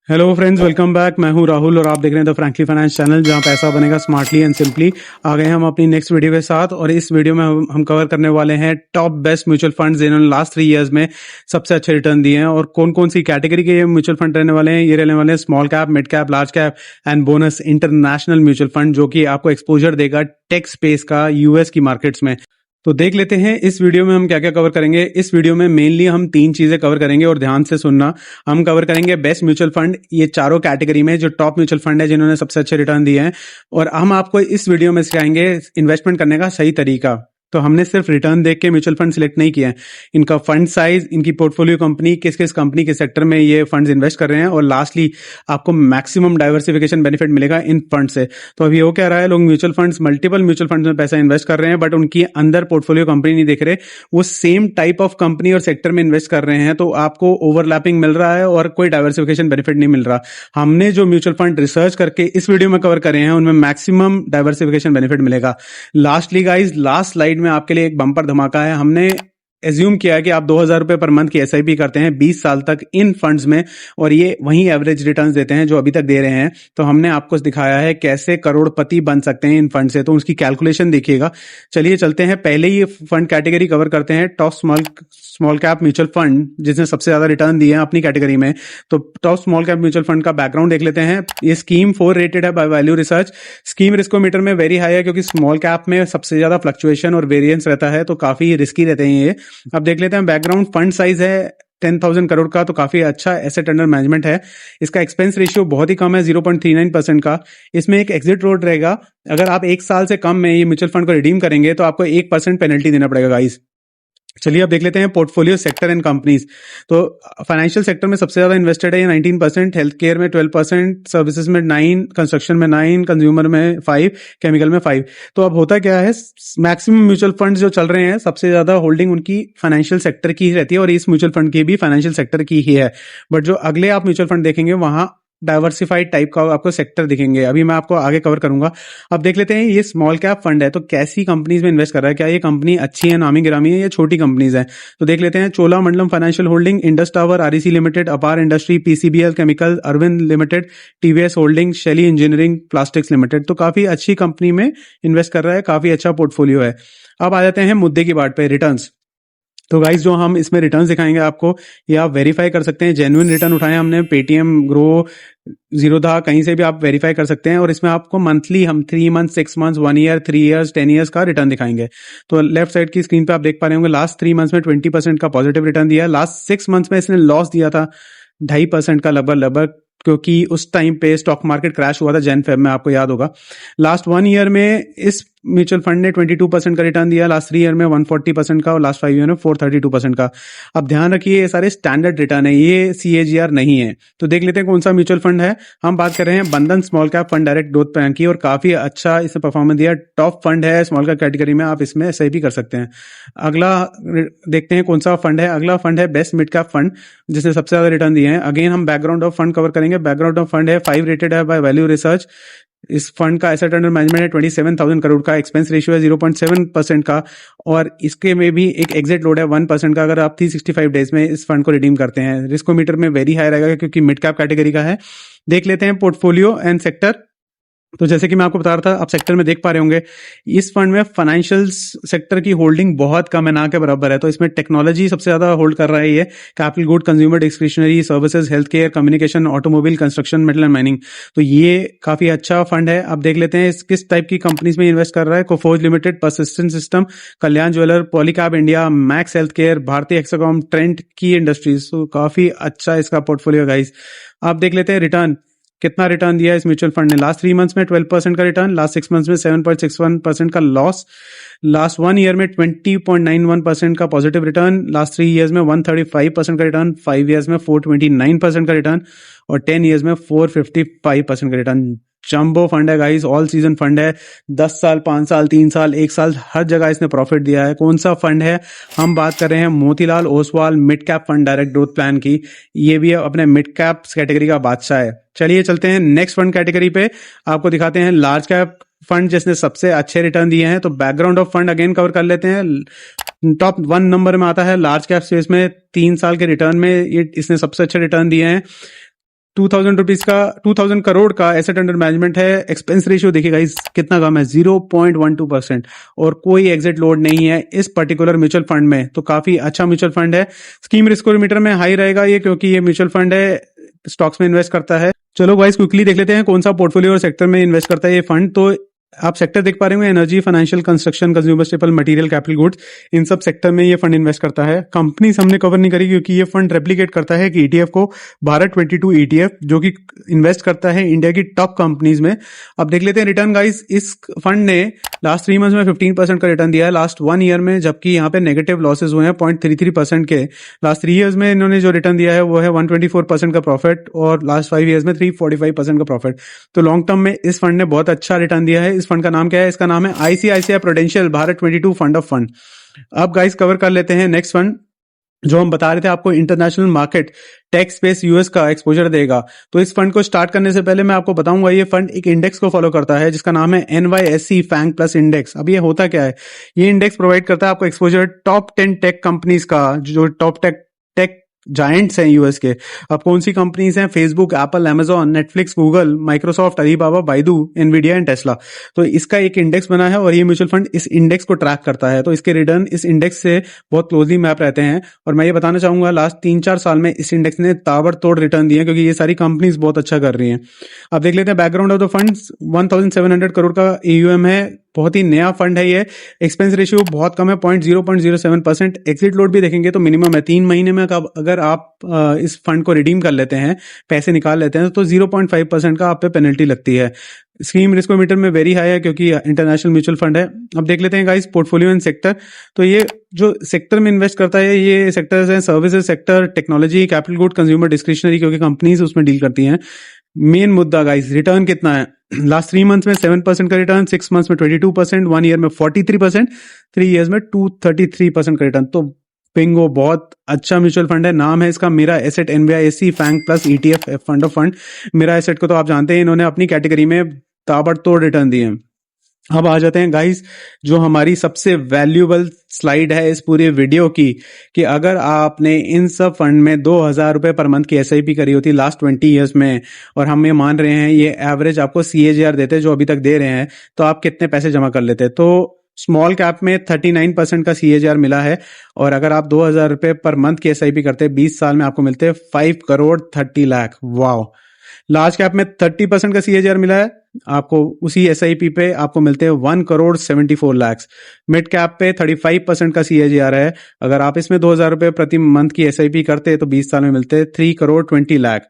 Hello friends, welcome back. मैं हूं राहुल और आप देख रहे हैं द फ्रैंकली फाइनेंस चैनल, जहां पैसा बनेगा स्मार्टली एंड सिंपली। आ गए हम अपनी नेक्स्ट वीडियो के साथ और इस वीडियो में हम कवर करने वाले हैं टॉप बेस्ट म्यूचुअल फंड्स जिन्होंने लास्ट 3 इयर्स में सबसे अच्छे रिटर्न दिए हैं। और कौन कौन सी कैटेगरी के ये म्यूचुअल फंड रहने वाले हैं। ये रहने वाले हैं small cap, mid cap, large cap and bonus international mutual fund, जो कि आपको एक्सपोजर देगा टेक स्पेस का यूएस की मार्केट्स में। तो देख लेते हैं इस वीडियो में हम क्या क्या कवर करेंगे। इस वीडियो में मेनली हम 3 चीजें कवर करेंगे और ध्यान से सुनना। हम कवर करेंगे बेस्ट म्यूचुअल फंड, ये चारों कैटेगरी में जो टॉप म्यूचुअल फंड है जिन्होंने सबसे अच्छे रिटर्न दिए हैं। और हम आपको इस वीडियो में सिखाएंगे इन्वेस्टमेंट करने का सही तरीका। तो हमने सिर्फ रिटर्न देख के म्यूचुअल फंड सिलेक्ट नहीं किया है, इनका फंड साइज, इनकी पोर्टफोलियो कंपनी, किस किस कंपनी के सेक्टर में ये फंड्स इन्वेस्ट कर रहे हैं, और लास्टली आपको मैक्सिमम डाइवर्सिफिकेशन बेनिफिट मिलेगा इन फंड से। तो अभी हो क्या रहा है, लोग mutual funds, multiple mutual funds में पैसा इन्वेस्ट कर रहे हैं, बट उनकी अंदर पोर्टफोलियो कंपनी नहीं देख रहे, वो सेम टाइप ऑफ कंपनी और सेक्टर में इन्वेस्ट कर रहे हैं। तो आपको ओवरलैपिंग मिल रहा है और कोई डाइवर्सिफिकेशन बेनिफिट नहीं मिल रहा। हमने जो म्यूचुअल फंड रिसर्च करके इस वीडियो में कवर करे हैं उनमें मैक्सिमम डाइवर्सिफिकेशन बेनिफिट मिलेगा। लास्टली गाइज, लास्ट स्लाइड में आपके लिए एक बम्पर धमाका है। हमने एज्यूम किया कि आप 2000 रुपए पर मंथ की एसआईपी करते हैं 20 साल तक इन फंड्स में, और ये वही एवरेज रिटर्न्स देते हैं जो अभी तक दे रहे हैं। तो हमने आपको दिखाया है कैसे करोड़पति बन सकते हैं इन फंड से, तो उसकी कैलकुलेशन देखिएगा। चलिए चलते हैं, पहले ये फंड कैटेगरी कवर करते हैं, top small cap mutual fund जिसने सबसे ज्यादा रिटर्न दिए हैं अपनी कैटेगरी में। तो top small cap mutual fund का बैकग्राउंड देख लेते हैं। ये स्कीम 4 रेटेड है by value research. Scheme riskometer में वेरी हाई है क्योंकि स्मॉल कैप में सबसे ज्यादा फ्लक्चुएशन और वेरिएंस रहता है, तो काफी रिस्की रहते हैं ये। अब देख लेते हैं बैकग्राउंड। फंड साइज है 10,000 करोड़ का, तो काफी अच्छा एसेट अंडर मैनेजमेंट है। इसका एक्सपेंस रेशियो बहुत ही कम है, 0.39% का। इसमें एक एग्जिट रोड रहेगा। अगर आप 1 साल से कम में ये म्यूचुअल फंड को रिडीम करेंगे तो आपको 1% पेनल्टी देना पड़ेगा गाइस। चलिए अब देख लेते हैं पोर्टफोलियो सेक्टर एंड कंपनीज। तो फाइनेंशियल सेक्टर में सबसे ज्यादा इन्वेस्टेड है ये 19%, हेल्थ केयर में 12%, सर्विसेज में 9%, कंस्ट्रक्शन में 9%, कंज्यूमर में 5%, केमिकल में 5%। तो अब होता क्या है, मैक्सिमम म्यूचुअल फंड जो चल रहे हैं सबसे ज्यादा होल्डिंग उनकी फाइनेंशियल सेक्टर की ही रहती है, और इस म्यूचुअल फंड की भी फाइनेंशियल सेक्टर की ही है। बट जो अगले आप म्यूचुअल फंड देखेंगे वहां डाइवर्सिफाइड टाइप का आपको सेक्टर दिखेंगे, अभी मैं आपको आगे कवर करूंगा। अब देख लेते हैं ये स्मॉल कैप फंड है तो कैसी कंपनीज में इन्वेस्ट कर रहा है, क्या ये कंपनी अच्छी है, नामी गिरामी है, या छोटी कंपनीज है। तो देख लेते हैं, Cholamandalam financial holding, Indus tower, REC limited, Apar industry, PCBL chemical, Arvind limited, TVS holding, Shaily engineering plastics limited. तो काफी अच्छी कंपनी में इन्वेस्ट कर रहा है, काफी अच्छा पोर्टफोलियो है। अब आ जाते हैं मुद्दे की बात पे, रिटर्न्स। तो गाइज जो हम इसमें रिटर्न्स दिखाएंगे आपको, ये आप वेरीफाई कर सकते हैं। जेन्युइन रिटर्न उठाए हमने, पेटीएम, ग्रो, जीरोधा, कहीं से भी आप वेरीफाई कर सकते हैं। और इसमें आपको मंथली हम 3 month, 6 month, 1 year, 3 years, 10 years का रिटर्न दिखाएंगे। तो लेफ्ट साइड की स्क्रीन पे आप देख पा रहे होंगे, लास्ट 3 मंथ्स में 20% का पॉजिटिव रिटर्न दिया है। लास्ट 6 मंथ्स में इसने लॉस दिया था 2.5% का लगभग, क्योंकि उस टाइम पे स्टॉक मार्केट क्रैश हुआ था जैन फेब में, आपको याद होगा। लास्ट 1 ईयर में इस म्यूचुअल फंड ने 22% का रिटर्न दिया, लास्ट 3 ईयर में 140% का, और लास्ट 5 ईयर में 432% का। अब ध्यान रखिए ये सारे स्टैंडर्ड रिटर्न है, ये CAGR नहीं है। तो देख लेते हैं कौन सा म्यूचुअल फंड है। हम बात कर रहे हैं बंधन small cap fund direct growth plan की, और काफी अच्छा इसने परफॉर्मेंस दिया। टॉप फंड है स्मॉल कैप कैटेगरी में, आप इसमें SIP कर सकते हैं। अगला देखते हैं कौन सा फंड है। अगला फंड है बेस्ट मिड कैप फंड, जिसने सबसे ज्यादा रिटर्न दिए हैं। अगेन हम बैकग्राउंड ऑफ फंड कवर करेंगे। बैकग्राउंड ऑफ फंड है 5 रेटेड है बाय वैल्यू रिसर्च। इस फंड का एसेट अंडर मैनेजमेंट है 27,000 करोड़ का, एक्सपेंस रेशियो है 0.7% का, और इसके में भी एक एग्जिट लोड है 1% का अगर आप 365 डेज में इस फंड को रिडीम करते हैं। रिस्कोमीटर में वेरी हाई रहेगा क्योंकि मिड कैप कैटेगरी का है। देख लेते हैं पोर्टफोलियो एंड सेक्टर। तो जैसे कि मैं आपको बता रहा था, आप सेक्टर में देख पा रहे होंगे इस फंड में फाइनेंशियल सेक्टर की होल्डिंग बहुत कम है, ना के बराबर है। तो इसमें टेक्नोलॉजी सबसे ज्यादा होल्ड कर रहा है ये, capital good, consumer discretionary, services, health care, communication, automobile, construction, metal and mining. तो ये काफी अच्छा फंड है। अब देख लेते हैं किस टाइप की कंपनीज में इन्वेस्ट कर रहा है। Coforge limited, Persistent system, Kalyan jeweller, Polycab India, Max health care, Bharatiya Hexacom, Trent KEI industries. तो काफी अच्छा इसका पोर्टफोलियो गाइस। आप देख लेते हैं रिटर्न, कितना रिटर्न दिया इस म्यूचुअल फंड ने। लास्ट 3 मंथ्स में 12% का रिटर्न, लास्ट 6 मंथ्स में 7.61% का लॉस, लास्ट 1 ईयर में 20.91% का पॉजिटिव रिटर्न, लास्ट 3 इयर्स में 135% का रिटर्न, 5 इयर्स में 429% का रिटर्न, और 10 इयर्स में 455% का रिटर्न। जंबो फंड है गाइस, ऑल सीजन फंड है। 10 साल, 5 साल, 3 साल, 1 साल, हर जगह इसने प्रॉफिट दिया है। कौन सा फंड है, हम बात कर रहे हैं Motilal Oswal mid cap fund direct growth plan की। ये भी अपने मिड कैप कैटेगरी का बादशाह है। चलिए चलते हैं नेक्स्ट फंड कैटेगरी पे, आपको दिखाते हैं लार्ज कैप फंड जिसने सबसे अच्छे रिटर्न दिए हैं। तो background of fund again cover कर लेते हैं। टॉप 1 नंबर में आता है लार्ज कैप स्पेस में, 3 साल के रिटर्न में ये इसने सबसे अच्छे रिटर्न दिए हैं। ₹2000 का 2000 करोड़ का एसेट अंडर मैनेजमेंट है। एक्सपेंस रेशियो देखिए गाइस कितना कम है, 0.12%, और कोई एग्जिट लोड नहीं है इस पर्टिकुलर म्यूचुअल फंड में। तो काफी अच्छा म्यूचुअल फंड है। स्कीम रिस्क मीटर में हाई रहेगा ये, क्योंकि ये म्यूचुअल फंड है, स्टॉक्स में इन्वेस्ट करता है। चलो गाइस क्विकली देख लेते हैं कौन सा पोर्टफोलियो और सेक्टर में इन्वेस्ट करता है ये फंड। तो आप सेक्टर देख पा रहे होंगे, energy, financial, construction, consumer staple, material, capital goods, इन सब सेक्टर में ये फंड इन्वेस्ट करता है। कंपनीज हमने कवर नहीं करी क्योंकि ये फंड रेप्लिकेट करता है कि ईटीएफ को, भारत 22 ईटीएफ, जो कि इन्वेस्ट करता है इंडिया की टॉप कंपनीज में। अब देख लेते हैं रिटर्न गाइस। इस फंड ने लास्ट 3 मंथ्स में 15% का रिटर्न दिया है लास्ट 1 ईयर में, जबकि यहाँ पे नेगेटिव लॉसेज हुए हैं 0.33% के। लास्ट 3 इयर्स में इन्होंने जो रिटर्न दिया है वो है 124% का प्रॉफिट, और लास्ट 5 इयर्स में 345% का प्रॉफिट। तो लॉन्ग टर्म में इस फंड ने बहुत अच्छा रिटर्न दिया है। इस फंड का नाम क्या है? इसका नाम है ICICI prudential Bharat 22 fund of fund. अब गाइस कवर कर लेते हैं नेक्स्ट फंड, जो हम बता रहे थे आपको international market tech space US का एक्सपोजर देगा। तो इस फंड को स्टार्ट करने से पहले मैं आपको बताऊंगा, ये फंड एक इंडेक्स को फॉलो करता है जिसका नाम है NYSE फैंग प्लस इंडेक्स। अब ये होता क्या है? ये इंडेक्स प्रोवाइड करता है आपको एक्सपोजर टॉप 10 टेक कंपनीज का, जो टॉप टेक जायंट्स हैं यूएस के। अब कौन सी कंपनीज हैं? Facebook, Apple, Amazon, Netflix, Google, Microsoft, Alibaba, Baidu, Nvidia and Tesla. तो इसका एक इंडेक्स बना है और ये म्यूचुअल फंड इस इंडेक्स को ट्रैक करता है। तो इसके रिटर्न इस इंडेक्स से बहुत क्लोजली मैप रहते हैं। और मैं ये बताना चाहूंगा, लास्ट 3-4 साल में इस इंडेक्स ने ताबड़तोड़ रिटर्न दिए, क्योंकि ये सारी कंपनीज बहुत अच्छा कर रही हैं। अब देख लेते हैं background of the fund. 1700 crore का AUM है, बहुत ही नया फंड है ये। एक्सपेंस रेशियो बहुत कम है, 0.07%। एग्जिट लोड भी देखेंगे तो मिनिमम है 3 महीने में। अगर आप इस फंड को रिडीम कर लेते हैं, पैसे निकाल लेते हैं, तो 0.5% का आप पे पेनल्टी लगती है। स्कीम रिस्क मीटर में वेरी हाई है क्योंकि इंटरनेशनल म्यूचुअल फंड है। अब देख लेते हैं गाइस पोर्टफोलियो एंड सेक्टर। तो ये जो सेक्टर में इन्वेस्ट करता है, ये सेक्टर्स हैं services sector, technology, capital good, consumer discretionary, क्योंकि कंपनीज उसमें डील करती हैं। मेन मुद्दा गाइस, रिटर्न कितना है? लास्ट 3 मंथ्स में 7% का रिटर्न, 6 मंथ्स में 22%, 1 ईयर में 43%, 3 इयर्स में 233% का रिटर्न। तो पिंगो बहुत अच्छा म्यूचुअल फंड है। नाम है इसका Mirae Asset, NYSE FANG plus ETF fund of fund. Mirae Asset को तो आप जानते हैं, इन्होंने अपनी कैटेगरी में ताबड़तोड़ रिटर्न दिए हैं। अब आ जाते हैं गाइस, जो हमारी सबसे वैल्यूएबल स्लाइड है इस पूरे वीडियो की, कि अगर आपने इन सब फंड में 2000 रुपए पर मंथ की SIP करी होती लास्ट 20 इयर्स में, और हम ये मान रहे हैं ये एवरेज आपको CAGR देते जो अभी तक दे रहे हैं, तो आप कितने पैसे जमा कर लेते? तो स्मॉल कैप में 39% का CAGR मिला है, और अगर आप 2000 रुपए पर मंथ की SIP करते 20 साल में, आपको मिलते 5 crore 30 lakh. Wow. Large cap में 30% का CAGR मिला है आपको, उसी SIP पे आपको मिलते हैं 1 करोड़ 74 लाख। मिड कैप पे 35% का CAGR है। अगर आप इसमें 2000 रुपए प्रति मंथ की SIP करते तो 20 साल में मिलते 3 करोड़ 20 लाख।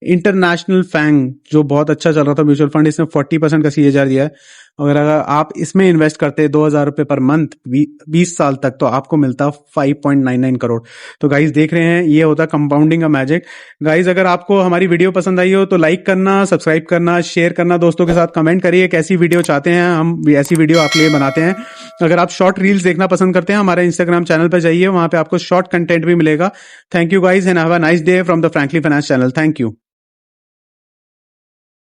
इंटरनेशनल फैंग जो बहुत अच्छा चल रहा था म्यूचुअल फंड, इसने 40% का CAGR दिया है। अगर आप इसमें इन्वेस्ट करते 2000 रुपए पर मंथ 20 साल तक, तो आपको मिलता 5.99 करोड़। तो गाइज देख रहे हैं, ये होता कंपाउंडिंग का मैजिक। गाइज अगर आपको हमारी वीडियो पसंद आई हो तो लाइक करना, सब्सक्राइब करना, शेयर करना दोस्तों के साथ, कमेंट करिए कैसी वीडियो चाहते हैं, हम ऐसी वीडियो आपके लिए बनाते हैं। अगर आप शॉर्ट रील्स देखना पसंद करते हैं, हमारे इंस्टाग्राम चैनल पर जाइए, वहां पे आपको शॉर्ट कंटेंट भी मिलेगा। Thank you guys and have a nice day from the frankly finance channel. Thank you.